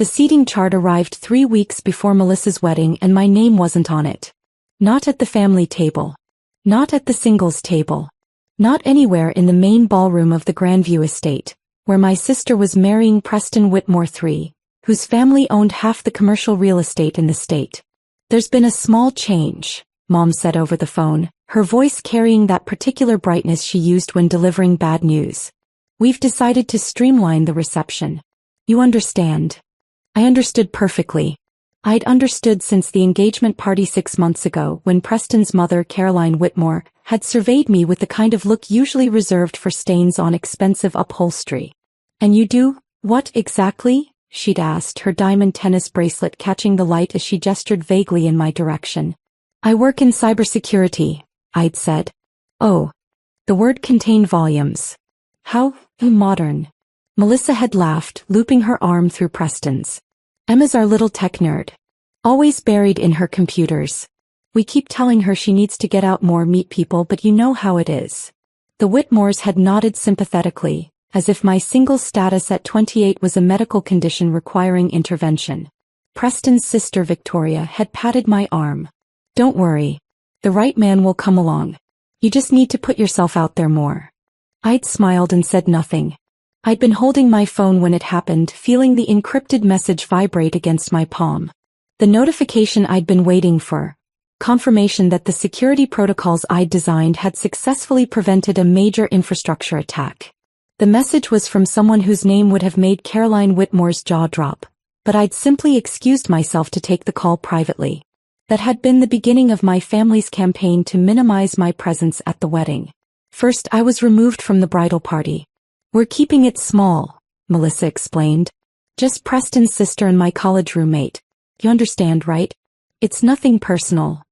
The seating chart arrived 3 weeks before Melissa's wedding and my name wasn't on it. Not at the family table. Not at the singles table. Not anywhere in the main ballroom of the Grandview estate, where my sister was marrying Preston Whitmore III, whose family owned half the commercial real estate in the state. There's been a small change, Mom said over the phone, her voice carrying that particular brightness she used when delivering bad news. We've decided to streamline the reception. You understand. I understood perfectly. I'd understood since the engagement party 6 months ago when Preston's mother, Caroline Whitmore, had surveyed me with the kind of look usually reserved for stains on expensive upholstery. And you do, what exactly? She'd asked, her diamond tennis bracelet catching the light as she gestured vaguely in my direction. I work in cybersecurity, I'd said. Oh. The word contained volumes. How modern. Melissa had laughed, looping her arm through Preston's. Emma's our little tech nerd. Always buried in her computers. We keep telling her she needs to get out more, meet people, but you know how it is. The Whitmores had nodded sympathetically, as if my single status at 28 was a medical condition requiring intervention. Preston's sister Victoria had patted my arm. Don't worry. The right man will come along. You just need to put yourself out there more. I'd smiled and said nothing. I'd been holding my phone when it happened, feeling the encrypted message vibrate against my palm. The notification I'd been waiting for. Confirmation that the security protocols I'd designed had successfully prevented a major infrastructure attack. The message was from someone whose name would have made Caroline Whitmore's jaw drop, but I'd simply excused myself to take the call privately. That had been the beginning of my family's campaign to minimize my presence at the wedding. First, I was removed from the bridal party. We're keeping it small, Melissa explained. Just Preston's sister and my college roommate. You understand, right? It's nothing personal.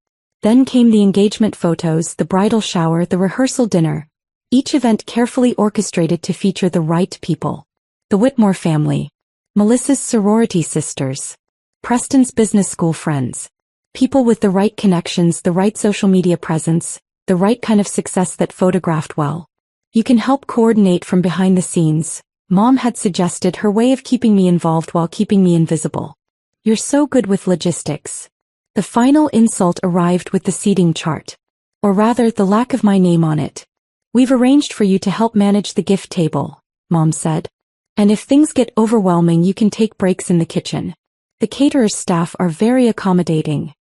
Then came the engagement photos, the bridal shower, the rehearsal dinner. Each event carefully orchestrated to feature the right people. The Whitmore family. Melissa's sorority sisters. Preston's business school friends. People with the right connections, the right social media presence, the right kind of success that photographed well. You can help coordinate from behind the scenes, Mom had suggested, her way of keeping me involved while keeping me invisible. You're so good with logistics. The final insult arrived with the seating chart. Or rather, the lack of my name on it. We've arranged for you to help manage the gift table, Mom said. And if things get overwhelming, you can take breaks in the kitchen. The caterer's staff are very accommodating.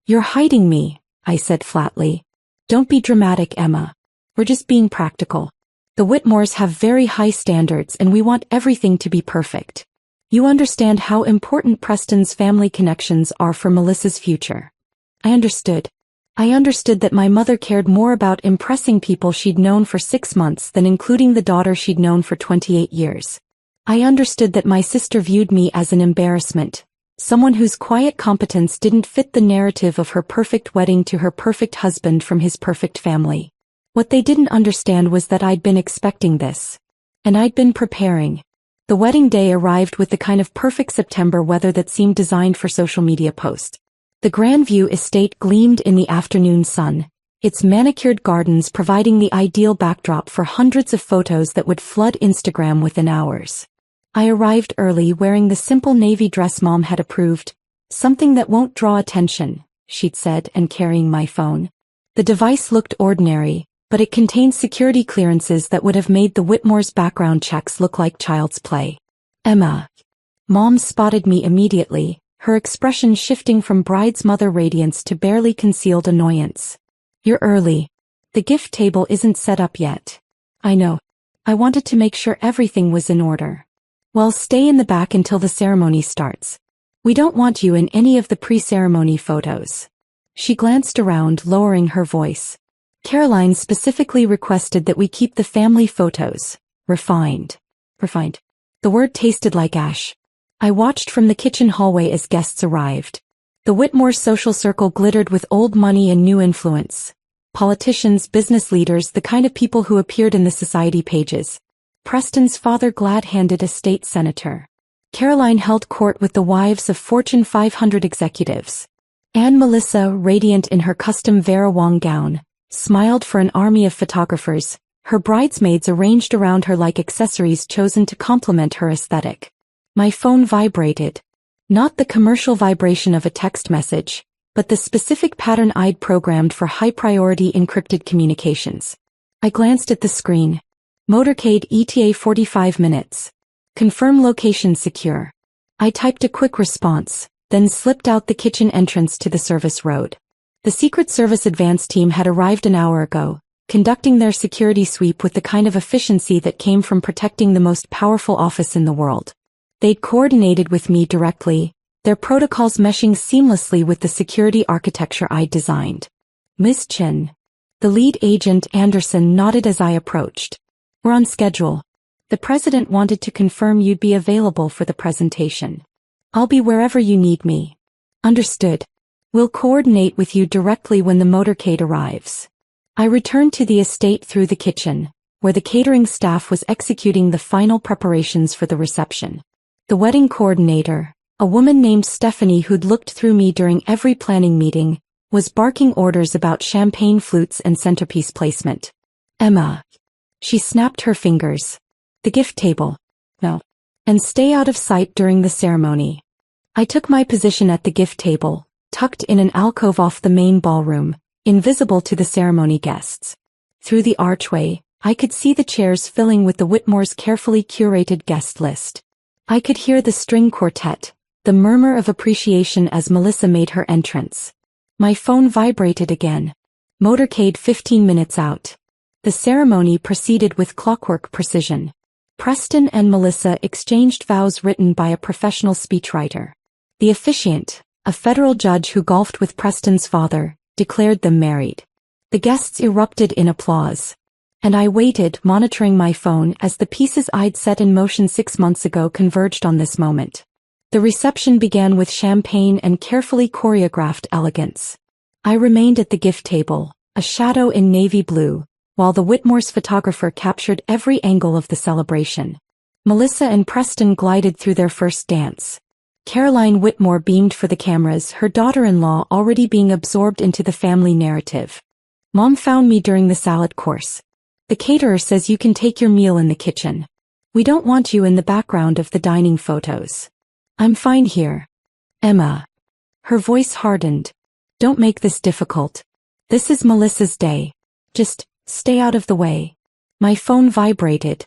You're hiding me, I said flatly. Don't be dramatic, Emma. We're just being practical. The Whitmores have very high standards and we want everything to be perfect. You understand how important Preston's family connections are for Melissa's future. I understood. I understood that my mother cared more about impressing people she'd known for 6 months than including the daughter she'd known for 28 years. I understood that my sister viewed me as an embarrassment, someone whose quiet competence didn't fit the narrative of her perfect wedding to her perfect husband from his perfect family. What they didn't understand was that I'd been expecting this. And I'd been preparing. The wedding day arrived with the kind of perfect September weather that seemed designed for social media posts. The Grandview estate gleamed in the afternoon sun, its manicured gardens providing the ideal backdrop for hundreds of photos that would flood Instagram within hours. I arrived early wearing the simple navy dress Mom had approved, something that won't draw attention, she'd said, and carrying my phone. The device looked ordinary, but it contained security clearances that would have made the Whitmore's background checks look like child's play. Emma. Mom spotted me immediately, her expression shifting from bride's mother radiance to barely concealed annoyance. You're early. The gift table isn't set up yet. I know. I wanted to make sure everything was in order. Well, stay in the back until the ceremony starts. We don't want you in any of the pre-ceremony photos. She glanced around, lowering her voice. Caroline specifically requested that we keep the family photos refined. The word tasted like ash. I watched from the kitchen hallway as guests arrived. The Whitmore social circle glittered with old money and new influence. Politicians, business leaders, the kind of people who appeared in the society pages. Preston's father, glad-handed a state senator. Caroline held court with the wives of Fortune 500 executives. And Melissa, radiant in her custom Vera Wang gown, smiled for an army of photographers, her bridesmaids arranged around her like accessories chosen to complement her aesthetic. My phone vibrated, Not the commercial vibration of a text message, but the specific pattern I'd programmed for high-priority encrypted communications. I glanced at the screen. Motorcade ETA 45 minutes. Confirm location secure. I typed a quick response, then slipped out the kitchen entrance to the service road. The Secret Service advance team had arrived an hour ago, conducting their security sweep with the kind of efficiency that came from protecting the most powerful office in the world. They'd coordinated with me directly, their protocols meshing seamlessly with the security architecture I'd designed. Ms. Chen. The lead agent Anderson nodded as I approached. We're on schedule. The president wanted to confirm you'd be available for the presentation. I'll be wherever you need me. Understood. We'll coordinate with you directly when the motorcade arrives. I returned to the estate through the kitchen, where the catering staff was executing the final preparations for the reception. The wedding coordinator, a woman named Stephanie who'd looked through me during every planning meeting, was barking orders about champagne flutes and centerpiece placement. Emma. She snapped her fingers. The gift table. No. And stay out of sight during the ceremony. I took my position at the gift table, tucked in an alcove off the main ballroom, invisible to the ceremony guests. Through the archway, I could see the chairs filling with the Whitmore's carefully curated guest list. I could hear the string quartet, the murmur of appreciation as Melissa made her entrance. My phone vibrated again. Motorcade 15 minutes out. The ceremony proceeded with clockwork precision. Preston and Melissa exchanged vows written by a professional speechwriter. The officiant, a federal judge who golfed with Preston's father, declared them married. The guests erupted in applause. And I waited, monitoring my phone as the pieces I'd set in motion 6 months ago converged on this moment. The reception began with champagne and carefully choreographed elegance. I remained at the gift table, a shadow in navy blue, while the Whitmore's photographer captured every angle of the celebration. Melissa and Preston glided through their first dance. Caroline Whitmore beamed for the cameras, her daughter-in-law already being absorbed into the family narrative. Mom found me during the salad course. The caterer says you can take your meal in the kitchen. We don't want you in the background of the dining photos. I'm fine here. Emma. Her voice hardened. Don't make this difficult. This is Melissa's day. Just stay out of the way. My phone vibrated.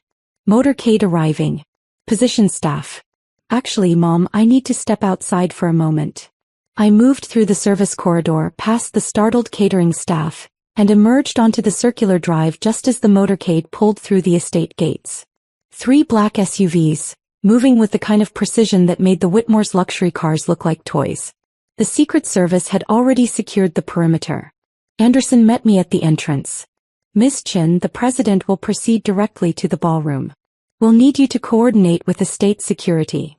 Motorcade arriving. Position staff. Actually, Mom, I need to step outside for a moment. I moved through the service corridor past the startled catering staff, and emerged onto the circular drive just as the motorcade pulled through the estate gates. 3 black SUVs, moving with the kind of precision that made the Whitmore's luxury cars look like toys. The Secret Service had already secured the perimeter. Anderson met me at the entrance. Ms. Chen, the president will proceed directly to the ballroom. We'll need you to coordinate with estate security.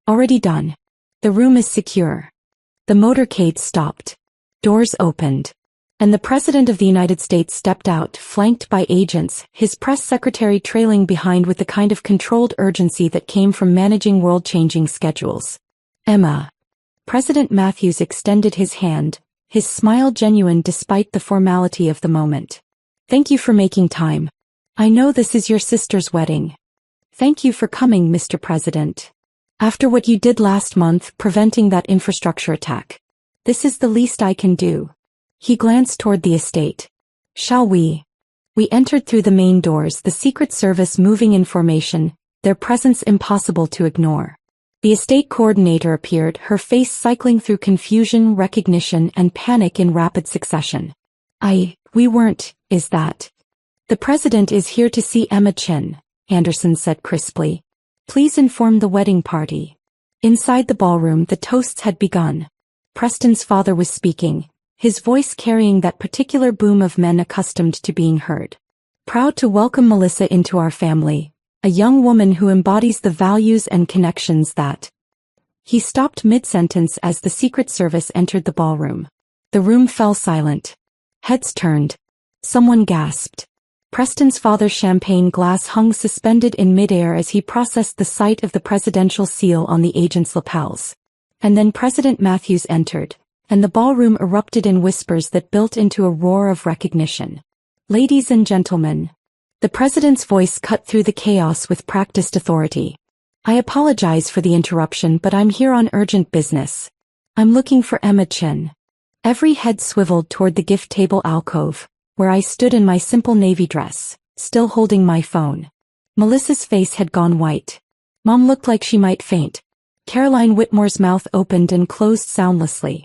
Already done. The room is secure. The motorcade stopped. Doors opened. And the President of the United States stepped out, flanked by agents, his press secretary trailing behind with the kind of controlled urgency that came from managing world-changing schedules. Emma. President Matthews extended his hand, his smile genuine despite the formality of the moment. Thank you for making time. I know this is your sister's wedding. Thank you for coming, Mr. President. After what you did last month, preventing that infrastructure attack. This is the least I can do. He glanced toward the estate. Shall we? We entered through the main doors, the Secret Service moving in formation, their presence impossible to ignore. The estate coordinator appeared, her face cycling through confusion, recognition, and panic in rapid succession. We weren't, is that? The president is here to see Emma Chen, Anderson said crisply. Please inform the wedding party. Inside the ballroom, the toasts had begun. Preston's father was speaking, his voice carrying that particular boom of men accustomed to being heard. Proud to welcome Melissa into our family, a young woman who embodies the values and connections that... He stopped mid-sentence as the Secret Service entered the ballroom. The room fell silent. Heads turned. Someone gasped. Preston's father's champagne glass hung suspended in midair as he processed the sight of the presidential seal on the agent's lapels. And then President Matthews entered, and the ballroom erupted in whispers that built into a roar of recognition. Ladies and gentlemen. The president's voice cut through the chaos with practiced authority. I apologize for the interruption, but I'm here on urgent business. I'm looking for Emma Chin. Every head swiveled toward the gift table alcove, where I stood in my simple navy dress, still holding my phone. Melissa's face had gone white. Mom looked like she might faint. Caroline Whitmore's mouth opened and closed soundlessly.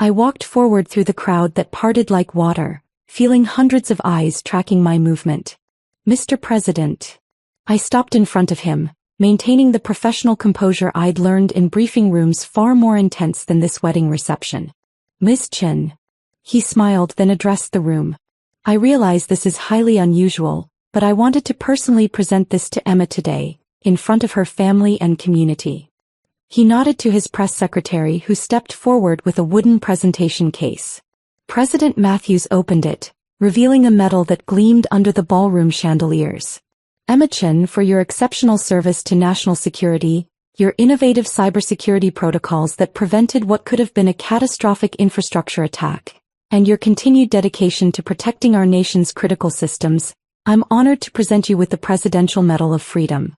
I walked forward through the crowd that parted like water, feeling hundreds of eyes tracking my movement. Mr. President. I stopped in front of him, maintaining the professional composure I'd learned in briefing rooms far more intense than this wedding reception. Miss Chin. He smiled, then addressed the room. I realize this is highly unusual, but I wanted to personally present this to Emma today, in front of her family and community. He nodded to his press secretary, who stepped forward with a wooden presentation case. President Matthews opened it, revealing a medal that gleamed under the ballroom chandeliers. Emma Chin, for your exceptional service to national security, your innovative cybersecurity protocols that prevented what could have been a catastrophic infrastructure attack, and your continued dedication to protecting our nation's critical systems, I'm honored to present you with the Presidential Medal of Freedom.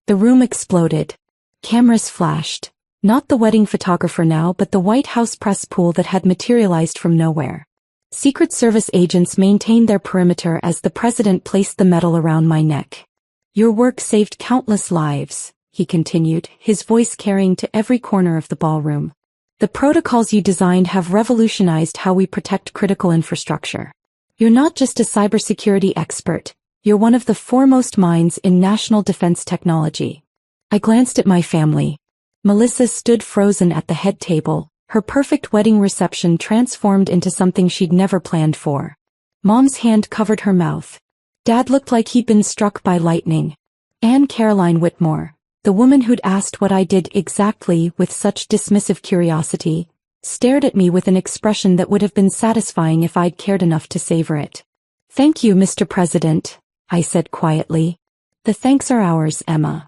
The room exploded. Cameras flashed. Not the wedding photographer now, but the White House press pool that had materialized from nowhere. Secret Service agents maintained their perimeter as the president placed the medal around my neck. Your work saved countless lives, he continued, his voice carrying to every corner of the ballroom. The protocols you designed have revolutionized how we protect critical infrastructure. You're not just a cybersecurity expert, you're one of the foremost minds in national defense technology. I glanced at my family. Melissa stood frozen at the head table, her perfect wedding reception transformed into something she'd never planned for. Mom's hand covered her mouth. Dad looked like he'd been struck by lightning. Anne Caroline Whitmore, the woman who'd asked what I did exactly with such dismissive curiosity, stared at me with an expression that would have been satisfying if I'd cared enough to savor it. Thank you, Mr. President, I said quietly. The thanks are ours, Emma.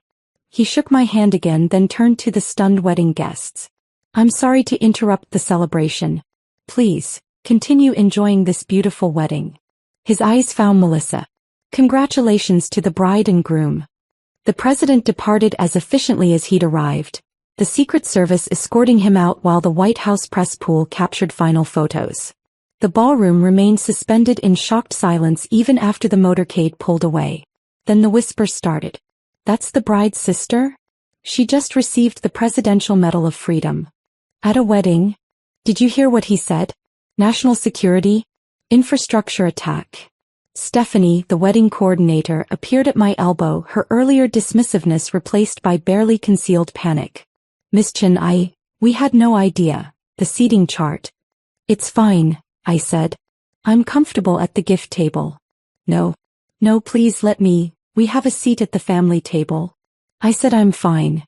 He shook my hand again, then turned to the stunned wedding guests. I'm sorry to interrupt the celebration. Please, continue enjoying this beautiful wedding. His eyes found Melissa. Congratulations to the bride and groom. The president departed as efficiently as he'd arrived, the Secret Service escorting him out while the White House press pool captured final photos. The ballroom remained suspended in shocked silence even after the motorcade pulled away. Then the whisper started. That's the bride's sister? She just received the Presidential Medal of Freedom. At a wedding? Did you hear what he said? National security? Infrastructure attack. Stephanie, the wedding coordinator, appeared at my elbow, her earlier dismissiveness replaced by barely concealed panic. Miss Chin, we had no idea. The seating chart. It's fine, I said. I'm comfortable at the gift table. No, please let me. We have a seat at the family table. I said I'm fine.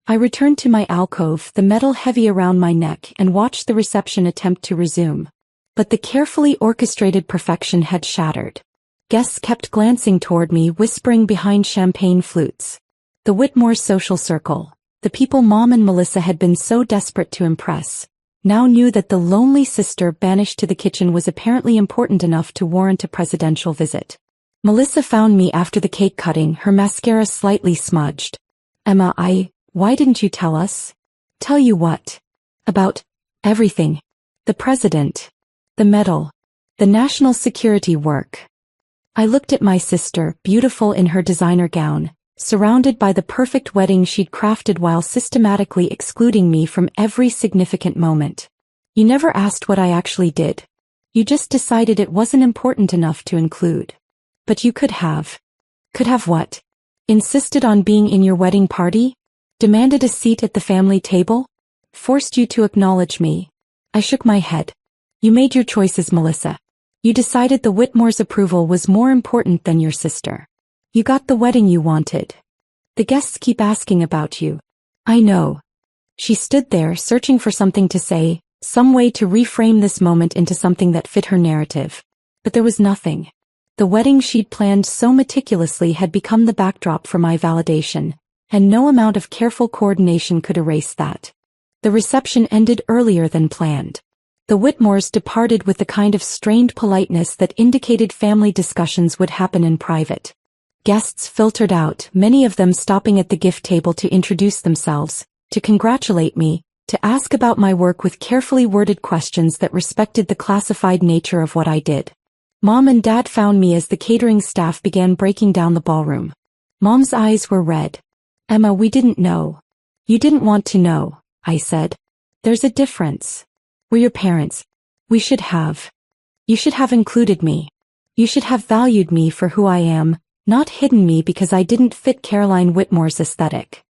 I returned to my alcove, the medal heavy around my neck, and watched the reception attempt to resume. But the carefully orchestrated perfection had shattered. Guests kept glancing toward me, whispering behind champagne flutes. The Whitmore social circle, the people Mom and Melissa had been so desperate to impress, now knew that the lonely sister banished to the kitchen was apparently important enough to warrant a presidential visit. Melissa found me after the cake cutting, her mascara slightly smudged. Emma, why didn't you tell us? Tell you what? About everything. The president. The medal. The national security work. I looked at my sister, beautiful in her designer gown, surrounded by the perfect wedding she'd crafted while systematically excluding me from every significant moment. You never asked what I actually did. You just decided it wasn't important enough to include. But you could have. Could have what? Insisted on being in your wedding party? Demanded a seat at the family table? Forced you to acknowledge me? I shook my head. You made your choices, Melissa. You decided the Whitmore's approval was more important than your sister. You got the wedding you wanted. The guests keep asking about you. I know. She stood there, searching for something to say, some way to reframe this moment into something that fit her narrative. But there was nothing. The wedding she'd planned so meticulously had become the backdrop for my validation, and no amount of careful coordination could erase that. The reception ended earlier than planned. The Whitmores departed with the kind of strained politeness that indicated family discussions would happen in private. Guests filtered out, many of them stopping at the gift table to introduce themselves, to congratulate me, to ask about my work with carefully worded questions that respected the classified nature of what I did. Mom and Dad found me as the catering staff began breaking down the ballroom. Mom's eyes were red. "Emma, we didn't know. You didn't want to know," I said. "There's a difference. We're your parents. We should have. You should have included me. You should have valued me for who I am, not hidden me because I didn't fit Caroline Whitmore's aesthetic."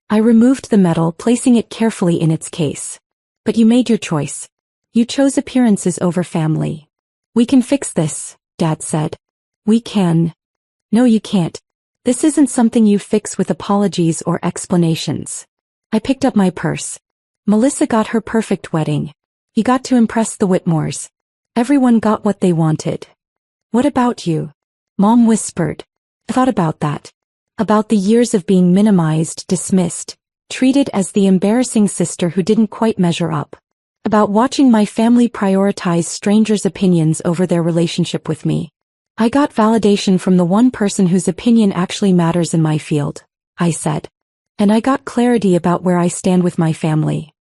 I removed the medal, placing it carefully in its case. "But you made your choice. You chose appearances over family." "We can fix this," Dad said. "We can." "No, you can't. This isn't something you fix with apologies or explanations." I picked up my purse. Melissa got her perfect wedding. You got to impress the Whitmores. Everyone got what they wanted. "What about you?" Mom whispered. "I thought about that. About the years of being minimized, dismissed, treated as the embarrassing sister who didn't quite measure up. About watching my family prioritize strangers' opinions over their relationship with me. I got validation from the one person whose opinion actually matters in my field," I said. "And I got clarity about where I stand with my family."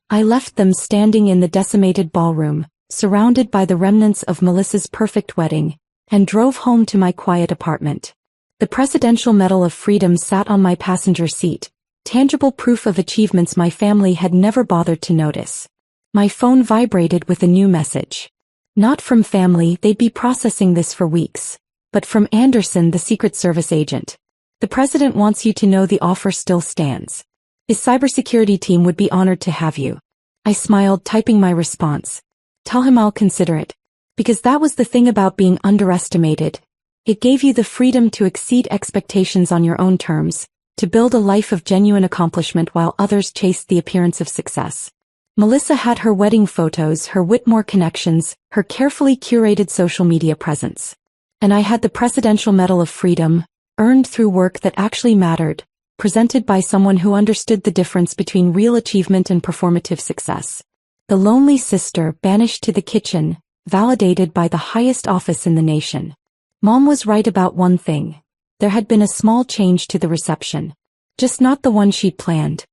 I left them standing in the decimated ballroom, surrounded by the remnants of Melissa's perfect wedding, and drove home to my quiet apartment. The Presidential Medal of Freedom sat on my passenger seat, tangible proof of achievements my family had never bothered to notice. My phone vibrated with a new message. Not from family, they'd be processing this for weeks, but from Anderson, the Secret Service agent. "The president wants you to know the offer still stands. His cybersecurity team would be honored to have you." I smiled, typing my response. "Tell him I'll consider it." Because that was the thing about being underestimated. It gave you the freedom to exceed expectations on your own terms, to build a life of genuine accomplishment while others chased the appearance of success. Melissa had her wedding photos, her Whitmore connections, her carefully curated social media presence. And I had the Presidential Medal of Freedom, earned through work that actually mattered, presented by someone who understood the difference between real achievement and performative success. The lonely sister banished to the kitchen, validated by the highest office in the nation. Mom was right about one thing. There had been a small change to the reception. Just not the one she'd planned.